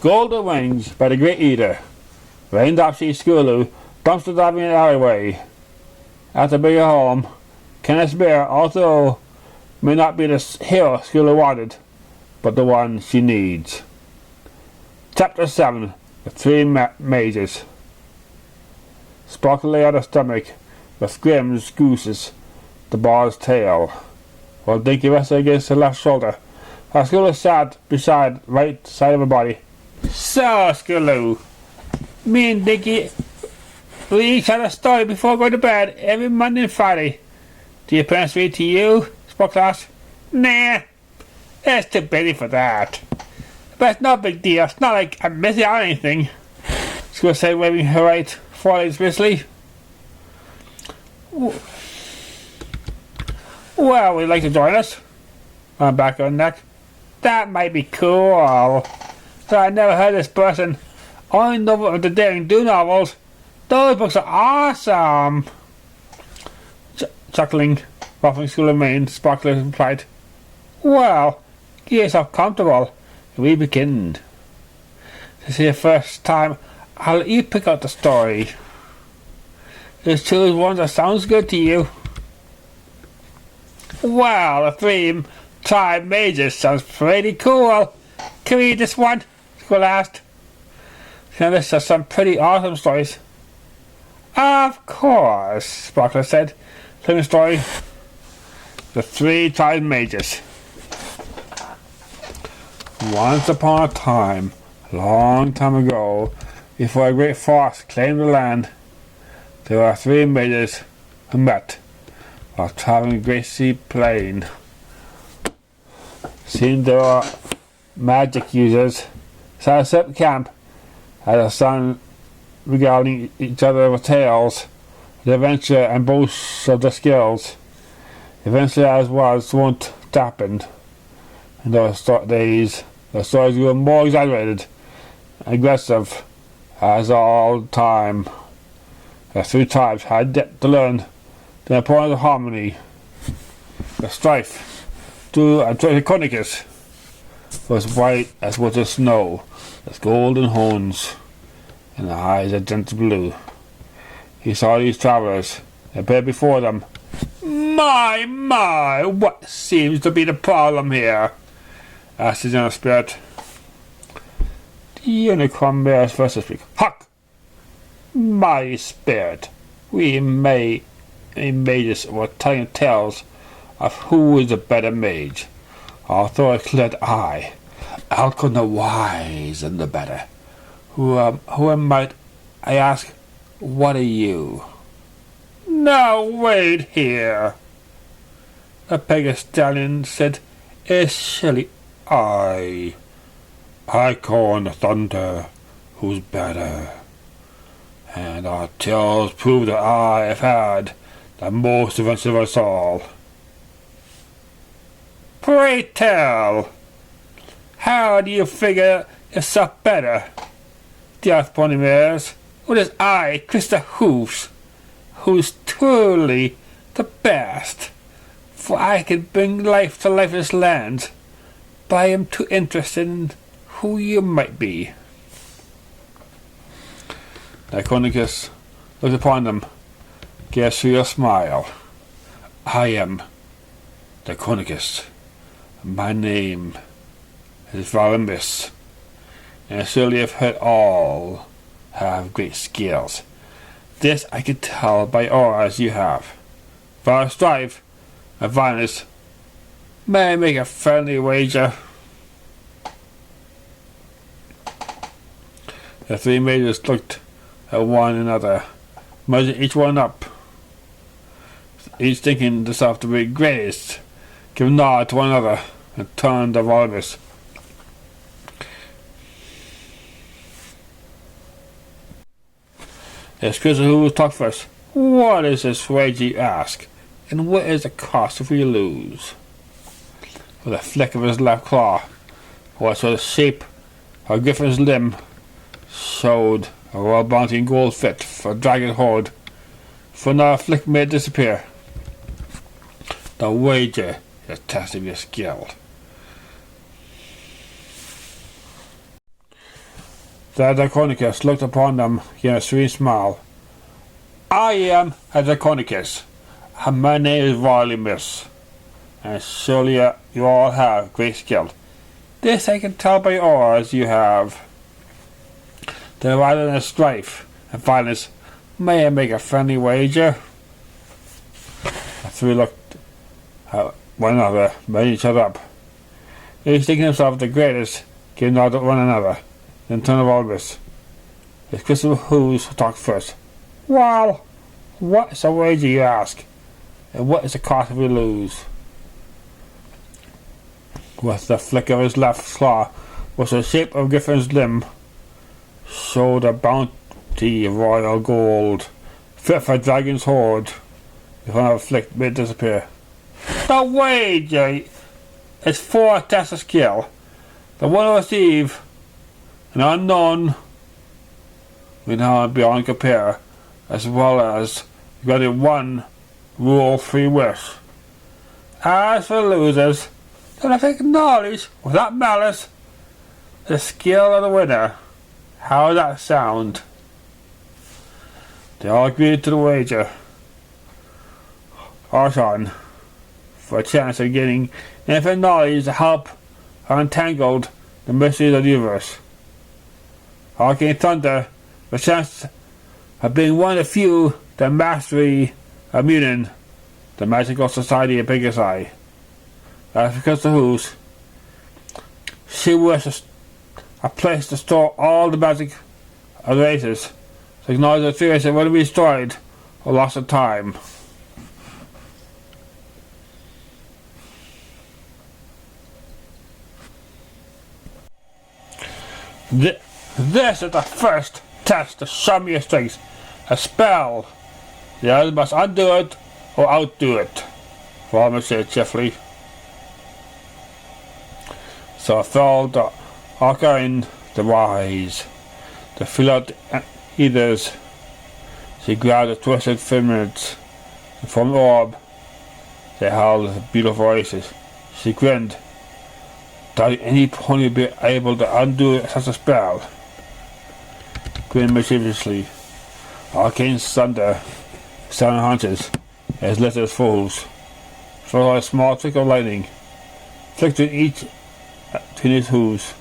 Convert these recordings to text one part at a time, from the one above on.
Golden Wings by the Great Eater. Raindrops eat Scootaloo, dumpster diving in the alleyway. At the bigger home, Kenneth's bear, although may not be the hero Scootaloo wanted, but the one she needs. Chapter 7. The Three Mazes. Sparkle lay on her stomach, with Grimm's gooses, the bar's tail, while Dinky rested against her left shoulder. While Scootaloo sat beside right side of her body. So, Scootaloo, me and Dinky, we each had a story before going to bed every Monday and Friday. Do your parents read to you? Sparkle asked. Nah, it's too busy for that. But it's no big deal. It's not like I'm missing out on anything. Scootaloo said, waving her right forelegs briskly. Well, would you like to join us? On back of her neck. That might be cool. So I never heard of this person. Only know of the Daring Do novels. Those books are awesome. Chuckling, ruffling Scootaloo's mane, Sparkler replied, well, get yourself comfortable. We begin. This is the first time I'll let you pick out the story. Just choose one that sounds good to you. Well, the Three Mazes sounds pretty cool. Can we read this one? Scootaloo asked. Now this are some pretty awesome stories. Of course, Sparkler said. Telling the story. The Three Mazes. Once upon a time, a long time ago, before a great frost claimed the land, there were three mazes who met while traveling the great sea plain. Seeing they were magic users, set up camp at the sun, regaling each other with tales, the adventure and boasts of their skills. Eventually, as was wont to happen in those days, the stories grew more exaggerated and aggressive as all the time. The three tribes had yet to learn the importance of harmony. The strife to Andronicus was white as winter snow, with golden horns and eyes of gentle blue. He saw these travelers and appeared before them. My, what seems to be the problem here? Asked his inner spirit. The unicorn bears first to speak. Huck! My spirit, we mages were telling tales of who is a better mage. Although I cleared I, outcome the wise and the better. Who am I ask, what are you? Now wait here. A Pegasus stallion said, is surely I call on the thunder, who's better. And our tales prove that I have had the most adventure of us all. Pray tell, how do you figure yourself better? The Earth Pony Mares, or is I, Krista Hoofs, who's truly the best? For I can bring life to lifeless lands, but I am too interested in who you might be. Andronicus looked upon them, gave through a smile. I am Andronicus. My name is Valambis, and surely I've heard all have great skills. This I could tell by auras you have. For strive and violence, may I make a friendly wager? The three mages looked at one another, measuring each one up, each thinking themselves to be greatest, give a nod to one another, and turned to Volibus. It's Crystal who will talk first. What is this wager you ask, and what is the cost if we lose? With a flick of his left claw, what sort of shape of Griffin's limb showed a royal bounty and gold fit for a dragon hoard, for now a flick made it disappear. The wager is testing your skill. The Draconicus looked upon them in a sweet smile. I am a Draconicus, and my name is Volumus, and surely you all have great skill. This I can tell by oars you have. Then rather than strife and violence, may I make a friendly wager? The three looked at one another, made each other up. Each thinking himself the greatest, gave nod at one another, then turned to Volumus. It's Christopher who's talked first. Well, what is the wager, you ask? And what is the cost if we lose? With the flick of his left claw, was the shape of Griffin's limb, showed a bounty of royal gold, fit for a dragon's hoard, if another flick made it disappear. The wager is 4 tests of skill. The one will receive an unknown renown beyond compare, as well as granted 1 rule-free wish. As for the losers, then I acknowledge, without malice, the skill of the winner. How does that sound? They all agreed to the wager. Archon, for a chance of getting infinite knowledge to help untangled the mysteries of the universe. Arcane Thunder, for a chance of being one of the few that mastery of Munin, the magical society of Biggest Eye. As because the Who's, she wishes a place to store all the magic of the races, to acknowledge the theories that whether be destroyed or lost in time. This is the first test to show me your strength. A spell. The others must undo it or outdo it, Volumus said cheerfully. So I fell to Arcane the Wise, to fill out ethers. She grabbed the twisted filaments, and from the orb they held the beautiful oasis. She grinned. Doubt any pony be able to undo such a spell. Grinned mischievously. Arcane thunder, 7 hunches, as lit as fools. Fell a small trick of lightning, flicked in each between his hooves.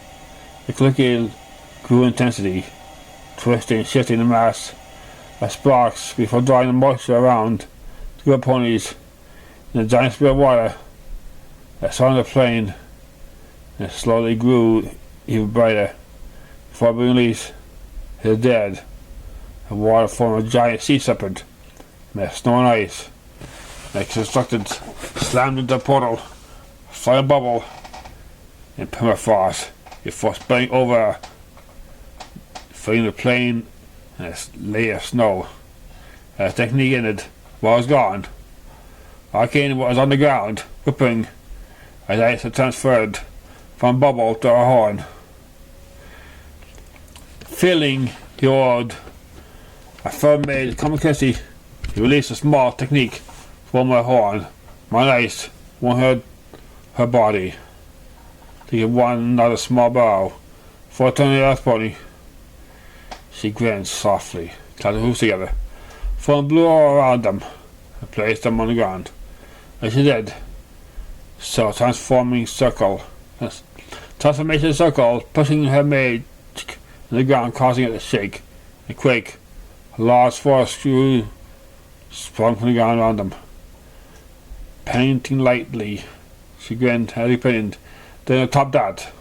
The clicking grew intensity, twisting and shifting the mass of sparks before drawing the moisture around to good ponies in a giant spear of water that surrounded the plain, and slowly grew even brighter. Before being released, it was dead. The water formed a giant sea serpent, made of snow and ice, like constructed, slammed into a portal, a fire bubble in permafrost, before spilling over, filling the plain in a layer of snow. As the technique ended, while it was gone, Arcane was on the ground, whipping as ice had transferred from bubble to a horn. Feeling the old, a firm made common courtesy, he released a small technique from my horn. My ice won't hurt her body. To give one another small bow, before turning the earth pony. She grinned softly, clapped the hooves together, formed blue all around them, and placed them on the ground. As she did, so transformation circle, pushing her magic in the ground, causing it to shake and quake. A large forest screw sprung from the ground around them. Painting lightly, she grinned as he pinned. Then atop that,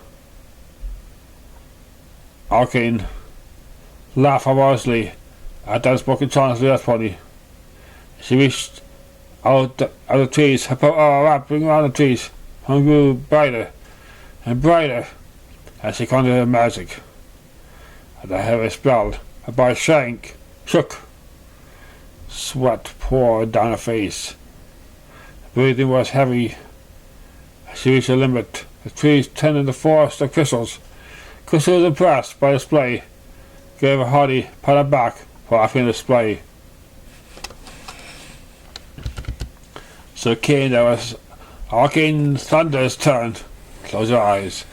Arcane laughed harmoniously at the unspoken challenge of the earth pony. She reached out of the trees, her power wrapping around the trees, and grew brighter and brighter as she conjured her magic. At the heavy spell, her body shook. Sweat poured down her face. Breathing was heavy. As she reached her limit, the trees turned into forest of crystals. Crystal was impressed by the display, gave a hearty pat on the back for offering the display. So there was Arcane Thunder's turn. Close your eyes.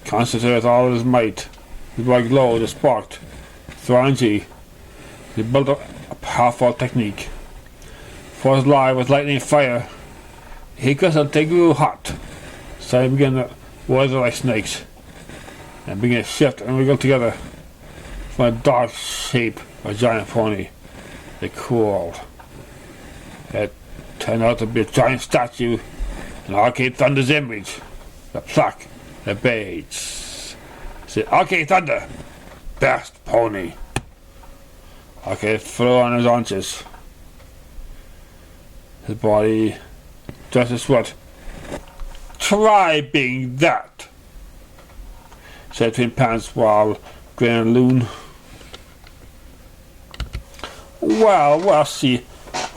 Concentrate with all his might. The bright glow that sparked through energy. He built up a powerful technique. For his life was lightning and fire. He could they grew hot. So he began to wither like snakes. And began to shift and wriggle together from a dark shape of a giant pony. They crawled. It turned out to be a giant statue in Arcade Thunder's image. The plaque, the badge. Said Arcade Thunder, best pony. Arcade flew on his haunches. His body just as sweat. Try being that, said Twin Pants while grinning loon. Well, we'll see.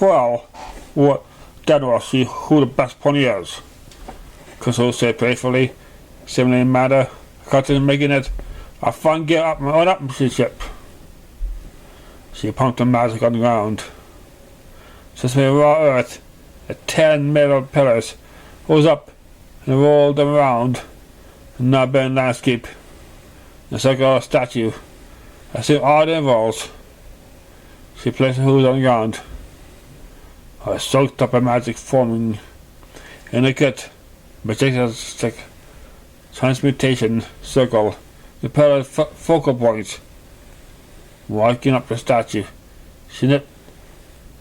Well, then we'll see who the best pony is. Crystal said playfully, similarly matter, cutting and making it a fun get up my own upmanship. She pumped the magic on the ground. Since we raw earth, the 10 metal pillars rose up and rolled them around the now barren landscape. The circular statue, as if all the walls. She placed the hooves on the ground. I was soaked up by magic forming in a cut, majestic transmutation circle, the pillar focal point. Walking up the statue, she nipped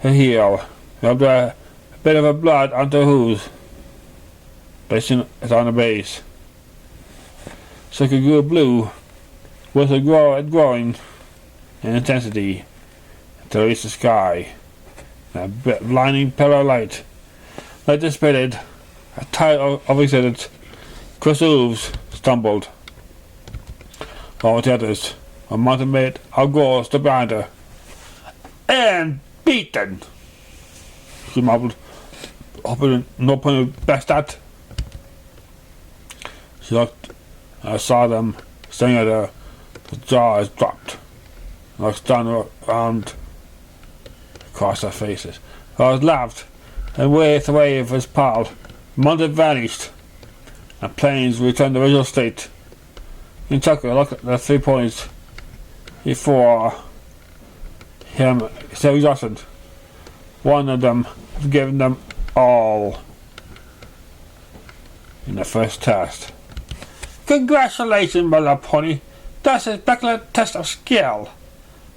her heel, rubbed a bit of her blood onto her hooves, placing it on the base. Circle grew blue, with a growing in intensity, until it reached the sky. A blinding pillar light dissipated. A tide of existence. Crystal hooves stumbled. All the others, a mountain made of gold stood behind her. And beaten, she mumbled, hoping no point would best that. She looked, and I saw them staring at her. The jaws dropped. And I stunned around across their faces. I was laughed, and waved away of his pal. Mountain vanished, and plains returned to the original state. In Chucker looked at the 3 points before him, so exhausted. One of them had given them all in the first test. Congratulations, my little pony. That's a spectacular test of skill.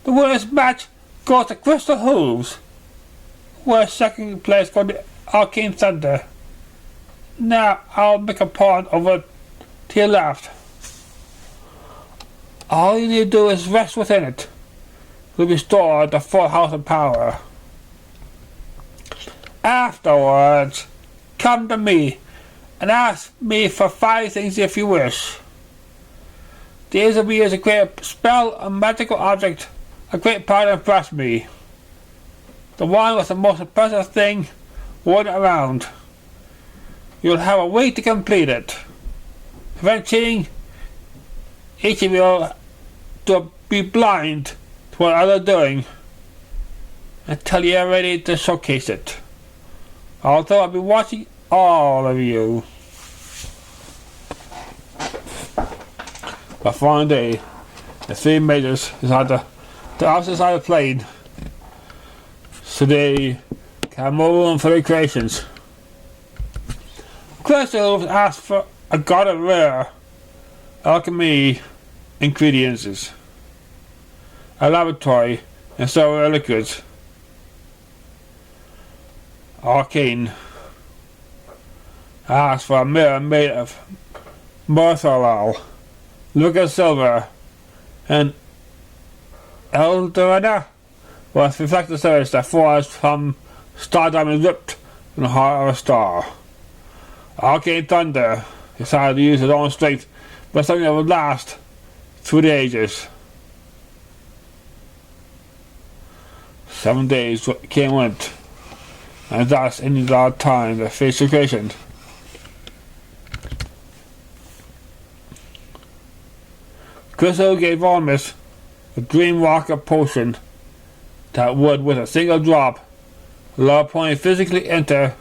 The winner's match goes to Crystal Hooves, where second place goes to Arcane Thunder. Now I'll make a pawn over to your left. All you need to do is rest within it. You'll restore the full house of power. Afterwards, come to me and ask me for 5 things if you wish. These will be used to create a spell, a magical object, a great power to impress me. The one with the most impressive thing won around. You'll have a week to complete it. To prevent cheating, each of you will be blind to what others are doing until you are ready to showcase it. Although I'll be watching all of you. The following day, the 3 majors decided to opposite side of the plane, so they can have more room for recreations. Crystal was asked for a god of rare alchemy ingredients, a laboratory, and several liquids. Arcane asked for a mirror made of Marthalal, Lucas Silver, and Eldorada was reflected surface that falls from star diamond ripped from the heart of a star. Arcane Thunder decided to use his own strength, but something that would last through the ages. 7 days came and went, and thus ended our time to face the creation. Crystal gave Almus a dream walker potion that would, with a single drop, allow Pony physically enter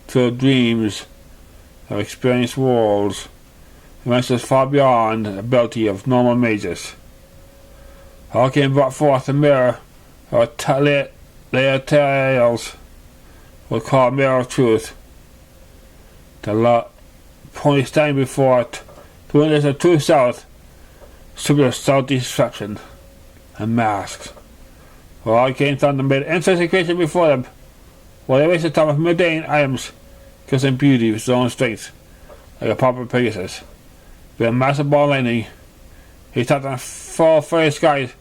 to dreams of experienced worlds adventures far beyond the ability of normal mages. Hurricane brought forth a mirror, or layer tales were called Mirror of Truth. The pony standing before it, the windows of true south, super south destruction, and masks. Well, Hurricane Thunder made an interesting creature before them, while they wasted time with mundane items, kissing beauty with his own strength, like a proper Pegasus. With a massive ball lightning, he tapped on full fairy skies.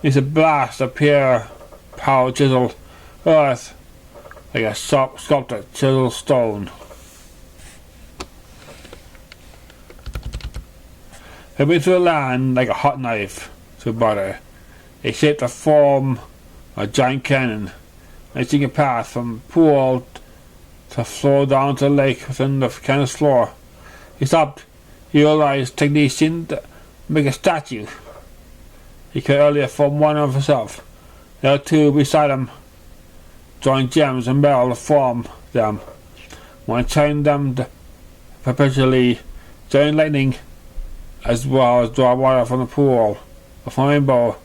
He's a blast of pure power chiseled earth, like a sculpted chiseled stone. He went through the land like a hot knife through butter. He shaped the form of a giant cannon, making a path from the pool to flow down to the lake within the cannon's floor. He stopped. He realized technique seemed to make a statue. He could earlier form one of himself. The other two beside him joined gems and metal to form them. One chained them to perpetually giant lightning, as well as draw water from the pool. A rainbow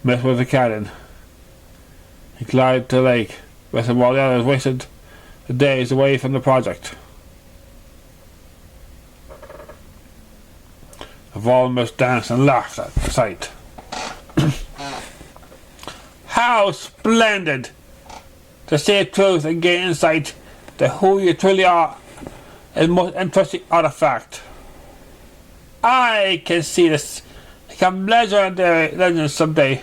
mixed with the cannon. He glided to the lake, resting while the others wasted the days away from the project. The Volunteers danced and laughed at the sight. How splendid! To see the truth and gain insight to who you truly are is the most interesting artifact. I can see this become legendary legends someday.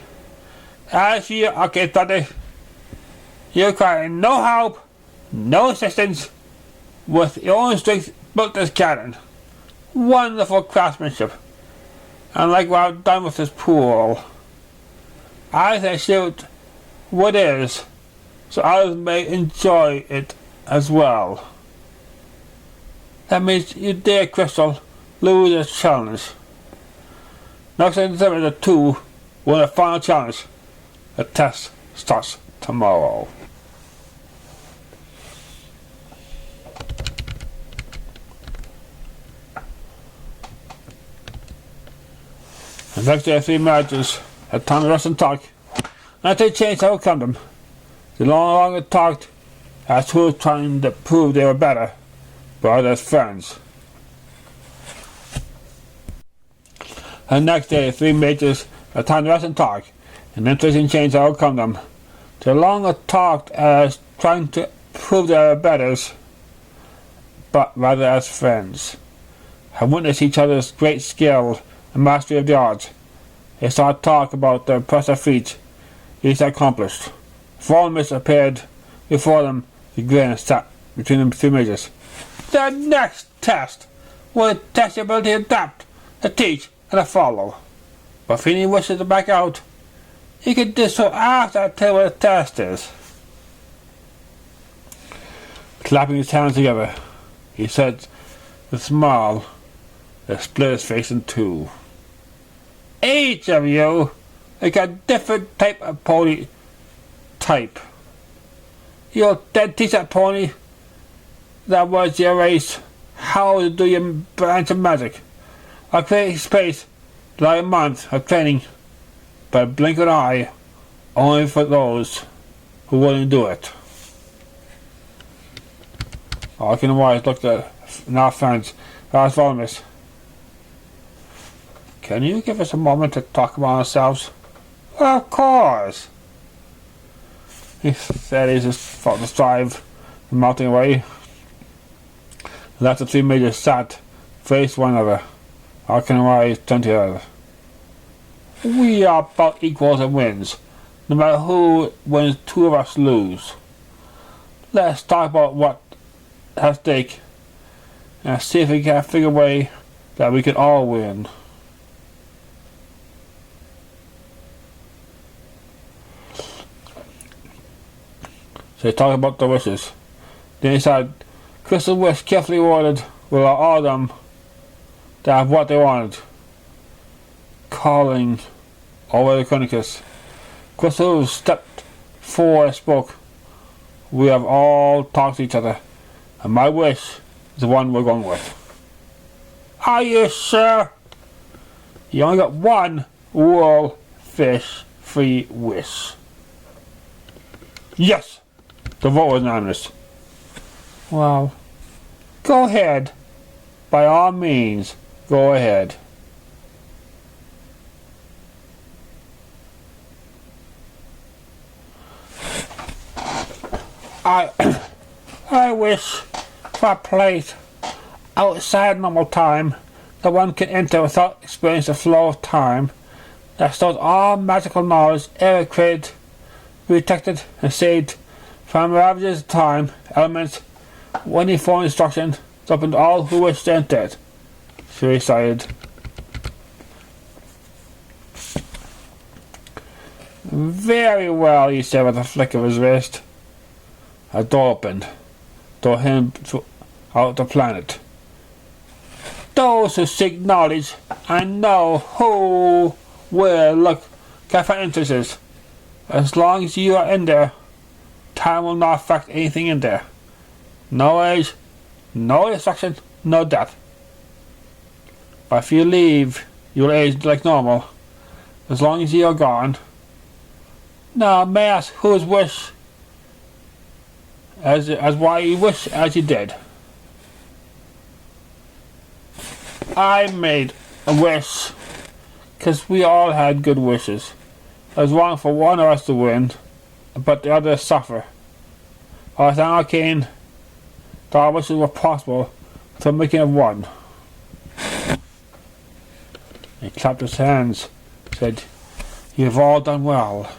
As for you, okay, Thunder, you require no help, no assistance. With your own strength, built this cannon. Wonderful craftsmanship. And like what I've done with this pool, I can shoot what is, so others may enjoy it as well. That means you dare, Crystal, lose this challenge. Next in the two win a final challenge. The test starts tomorrow. The next day, 3 marriages had time to rest and talk. And they changed how it come them. They no longer talked as who was trying to prove they were better, but as friends. The next day, 3 majors had time to rest and talk, and interesting change how it come them. They no longer talked as trying to prove they were better, but rather as friends. Had witnessed each other's great skill and mastery of the arts. They started talk about the impressive feats each had accomplished. Volunteers appeared before them. The grin sat between the 2 majors. The next test will test your ability to adapt, to teach, and to follow. But if any wishes to back out, he can do so after I tell you what the test is. Clapping his hands together, he said with a smile that split his face in 2. Each of you is a different type of pony type. You'll then teach that pony that was your race how to do your branch of magic. I'll create space like a month of training, but a blink of an eye only for those who wouldn't do it. Arkin and Wise looked at our friends. Asked Volunteers, can you give us a moment to talk about ourselves? Well, of course. He said he just felt the strive and melting away. Left the 3 majors sat, faced one another. Arkin and Wise turned to the other. We are about equals and wins. No matter who wins, 2 of us lose. Let's talk about what at stake and see if we can figure a way that we can all win. So they talked about their wishes. Then he said, Crystal wish carefully worded will allow all of them to have what they wanted. Calling over the Chronicus. Crystal stepped forward and spoke. We have all talked to each other, and my wish is the one we're going with. Are you sure? You only got one wool fish free wish. Yes! The vote was unanimous. Well, go ahead. By all means, go ahead. I wish for a place outside normal time that one can enter without experiencing the flow of time that stores all magical knowledge ever created, detected, and saved from ravages of time, elements, when for instruction is open to all who wish to enter it. She recited. Very well, he said with a flick of his wrist. A door opened. Door him out the planet. Those who seek knowledge and know who will look can find entrances. As long as you are in there, time will not affect anything in there. No age, no destruction, no death. But if you leave, you will age like normal. As long as you are gone. Now may I ask whose wish as why you wish as you did? I made a wish because we all had good wishes. I was wanting for one of us to win, but the other suffer. I was thinking that our wishes were possible for making of one. He clapped his hands, said, "You have all done well.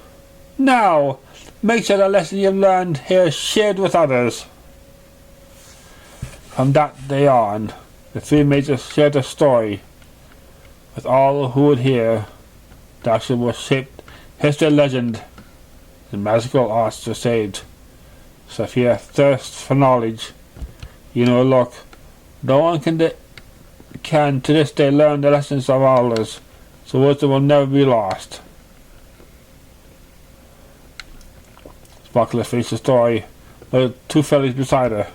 Now, make sure the lesson you've learned here is shared with others." From that day on, the three mages shared their story with all who would hear. The action was shaped history and legend, and magical arts were saved. So if you have thirst for knowledge, you know, look, no one can to this day learn the lessons of others, so wisdom will never be lost. Sparkler finished the story with two fellows beside her.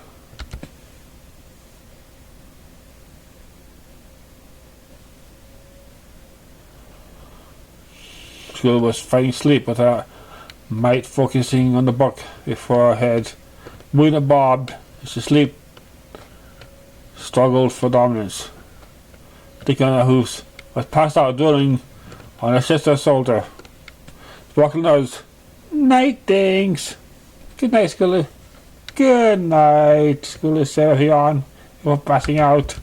Scootaloo was fighting sleep with her might focusing on the book before her head. Moon bobbed as she sleep struggled for dominance. Dick on her hoofs was passed out drooling on her sister's shoulder. Sparkle knows. Night, things. Good night, Scootaloo. Good night, Scootaloo said, yawn. You were passing out.